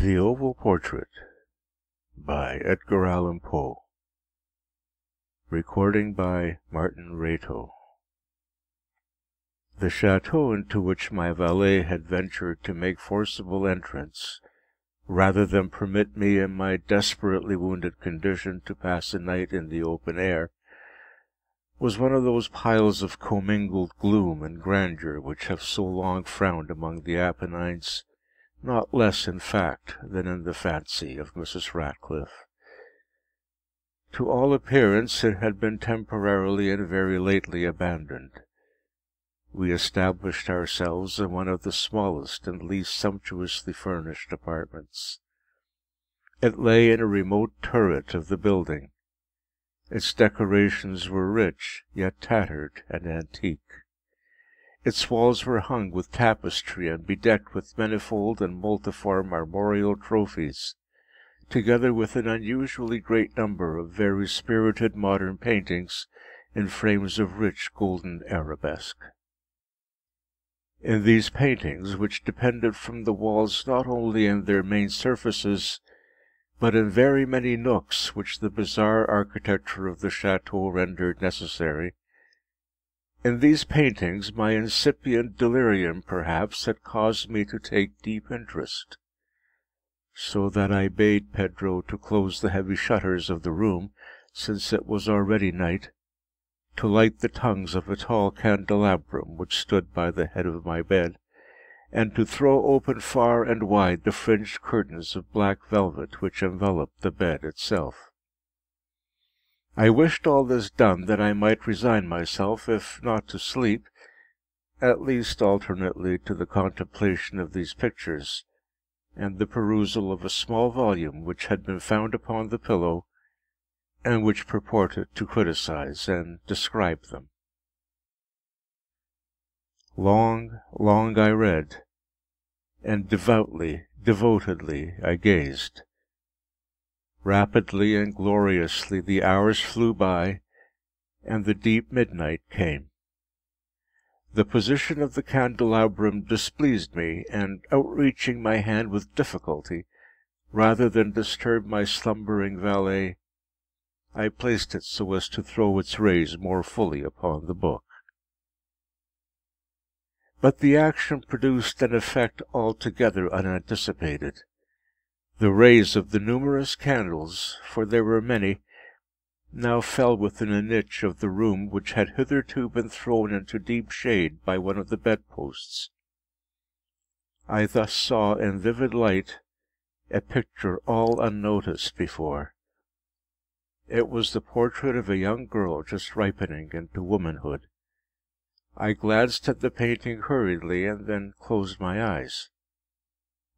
The Oval Portrait by Edgar Allan Poe. Recording by Martin Reyto. The chateau into which my valet had ventured to make forcible entrance, rather than permit me in my desperately wounded condition to pass a night in the open air, was one of those piles of commingled gloom and grandeur which have so long frowned among the Apennines, not less in fact than in the fancy of Mrs. Ratcliffe. To all appearance it had been temporarily and very lately abandoned. We established ourselves in one of the smallest and least sumptuously furnished apartments. It lay in a remote turret of the building. Its decorations were rich, yet tattered and antique. Its walls were hung with tapestry and bedecked with manifold and multiform armorial trophies, together with an unusually great number of very spirited modern paintings in frames of rich golden arabesque. In these paintings, which depended from the walls not only in their main surfaces, but in very many nooks which the bizarre architecture of the chateau rendered necessary, in these paintings my incipient delirium perhaps had caused me to take deep interest, so that I bade Pedro to close the heavy shutters of the room, since it was already night, to light the tongues of a tall candelabrum which stood by the head of my bed, and to throw open far and wide the fringed curtains of black velvet which enveloped the bed itself. I wished all this done that I might resign myself, if not to sleep, at least alternately to the contemplation of these pictures, and the perusal of a small volume which had been found upon the pillow, and which purported to criticize and describe them. Long, long I read, and devotedly I gazed. Rapidly and gloriously the hours flew by, and the deep midnight came. The position of the candelabrum displeased me, and, outreaching my hand with difficulty, rather than disturb my slumbering valet, I placed it so as to throw its rays more fully upon the book. But the action produced an effect altogether unanticipated. The rays of the numerous candles, for there were many, now fell within a niche of the room which had hitherto been thrown into deep shade by one of the bedposts. I thus saw in vivid light a picture all unnoticed before. It was the portrait of a young girl just ripening into womanhood. I glanced at the painting hurriedly, and then closed my eyes.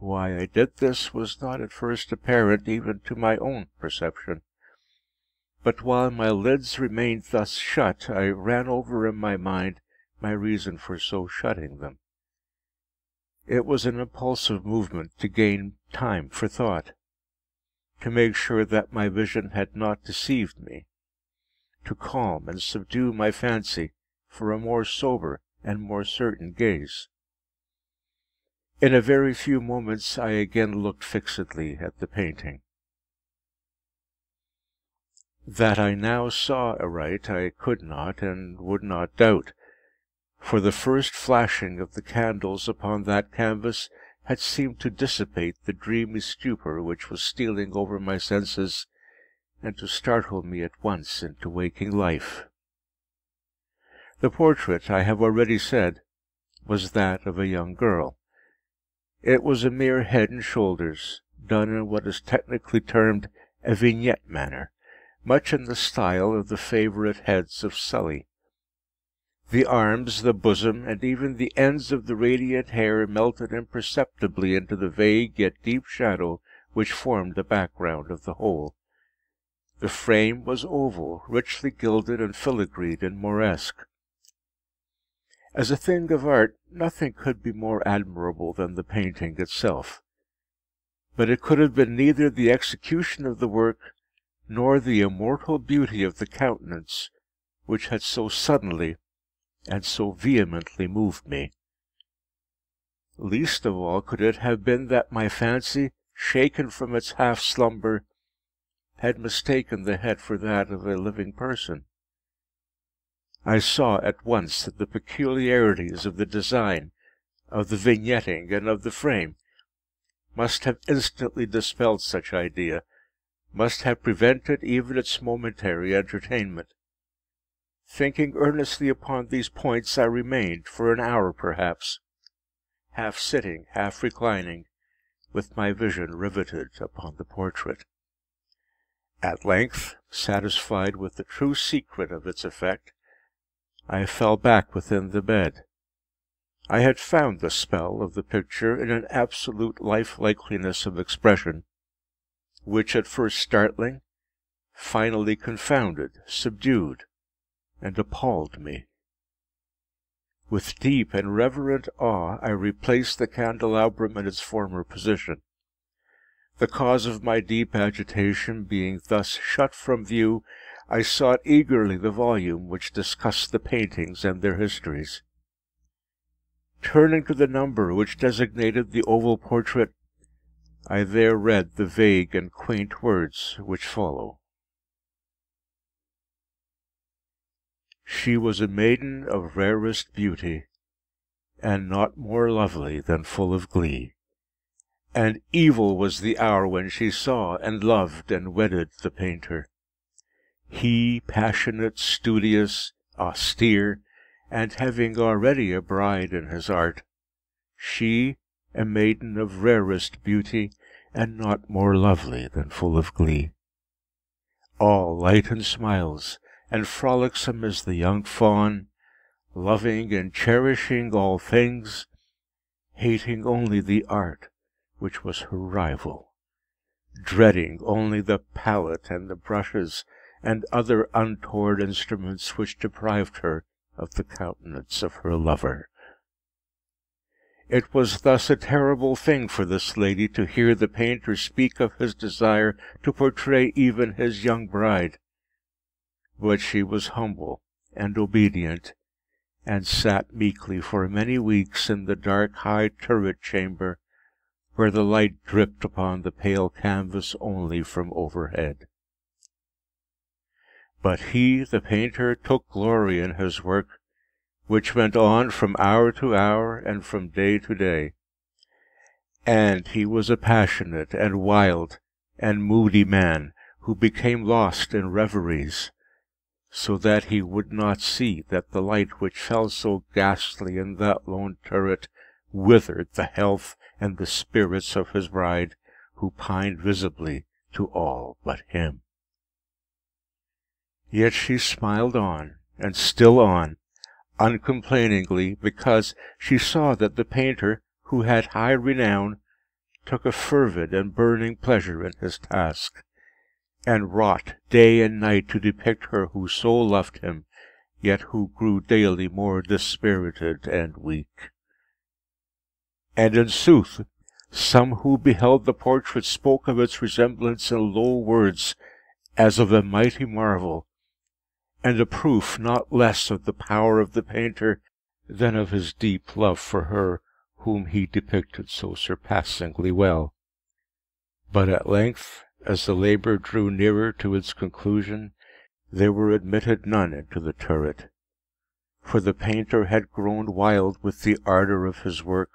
Why I did this was not at first apparent even to my own perception, but while my lids remained thus shut, I ran over in my mind my reason for so shutting them. It was an impulsive movement to gain time for thought, to make sure that my vision had not deceived me, to calm and subdue my fancy for a more sober and more certain gaze. In a very few moments I again looked fixedly at the painting. That I now saw aright I could not and would not doubt, for the first flashing of the candles upon that canvas had seemed to dissipate the dreamy stupor which was stealing over my senses, and to startle me at once into waking life. The portrait, I have already said, was that of a young girl. It was a mere head and shoulders, done in what is technically termed a vignette manner, much in the style of the favourite heads of Sully. The arms, the bosom, and even the ends of the radiant hair melted imperceptibly into the vague yet deep shadow which formed the background of the whole. The frame was oval, richly gilded and filigreed in Moresque. As a thing of art, nothing could be more admirable than the painting itself, but it could have been neither the execution of the work nor the immortal beauty of the countenance which had so suddenly and so vehemently moved me. Least of all could it have been that my fancy shaken from its half-slumber, had mistaken the head for that of a living person. I saw at once that the peculiarities of the design, of the vignetting, and of the frame must have instantly dispelled such idea, must have prevented even its momentary entertainment. Thinking earnestly upon these points, I remained, for an hour perhaps, half sitting, half reclining, with my vision riveted upon the portrait. At length, satisfied with the true secret of its effect, I fell back within the bed. I had found the spell of the picture in an absolute lifelikeliness of expression, which at first startling, finally confounded, subdued, and appalled me. With deep and reverent awe I replaced the candelabrum in its former position. The cause of my deep agitation being thus shut from view, I sought eagerly the volume which discussed the paintings and their histories. Turning to the number which designated the oval portrait, I there read the vague and quaint words which follow. She was a maiden of rarest beauty, and not more lovely than full of glee. And evil was the hour when she saw and loved and wedded the painter. He, passionate, studious, austere, and having already a bride in his art. She, a maiden of rarest beauty, and not more lovely than full of glee. All light and smiles, and frolicsome as the young fawn, loving and cherishing all things, hating only the art which was her rival, dreading only the palette and the brushes and other untoward instruments which deprived her of the countenance of her lover. It was thus a terrible thing for this lady to hear the painter speak of his desire to portray even his young bride. But she was humble and obedient, and sat meekly for many weeks in the dark high turret chamber, where the light dripped upon the pale canvas only from overhead. But he, the painter, took glory in his work, which went on from hour to hour and from day to day. And he was a passionate and wild and moody man, who became lost in reveries, so that he would not see that the light which fell so ghastly in that lone turret withered the health and the spirits of his bride, who pined visibly to all but him. Yet she smiled on, and still on, uncomplainingly, because she saw that the painter, who had high renown, took a fervid and burning pleasure in his task, and wrought day and night to depict her who so loved him, yet who grew daily more dispirited and weak. And in sooth, some who beheld the portrait spoke of its resemblance in low words, as of a mighty marvel, and a proof not less of the power of the painter than of his deep love for her whom he depicted so surpassingly well. But at length, as the labour drew nearer to its conclusion, there were admitted none into the turret, for the painter had grown wild with the ardour of his work,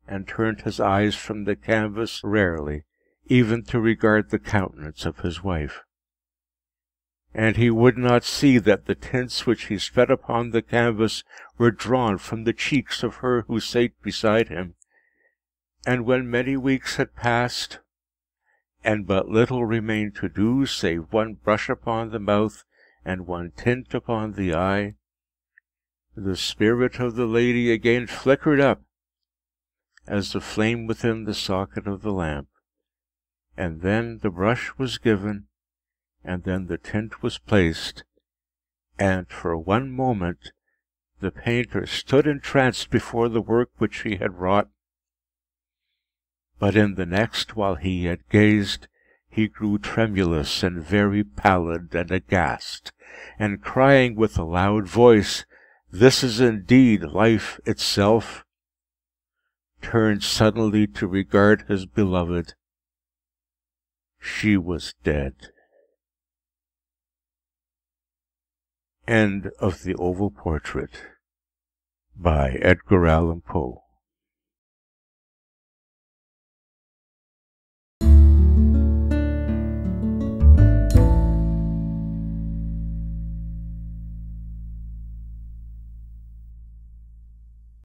and turned his eyes from the canvas rarely, even to regard the countenance of his wife. And he would not see that the tints which he spread upon the canvas were drawn from the cheeks of her who sate beside him. And when many weeks had passed, and but little remained to do save one brush upon the mouth and one tint upon the eye, the spirit of the lady again flickered up as the flame within the socket of the lamp, and then the brush was given, and then the tint was placed, and for one moment the painter stood entranced before the work which he had wrought. But in the next, while he yet gazed, he grew tremulous and very pallid and aghast, and crying with a loud voice, "This is indeed life itself," turned suddenly to regard his beloved, She was dead. End of The Oval Portrait by Edgar Allan Poe.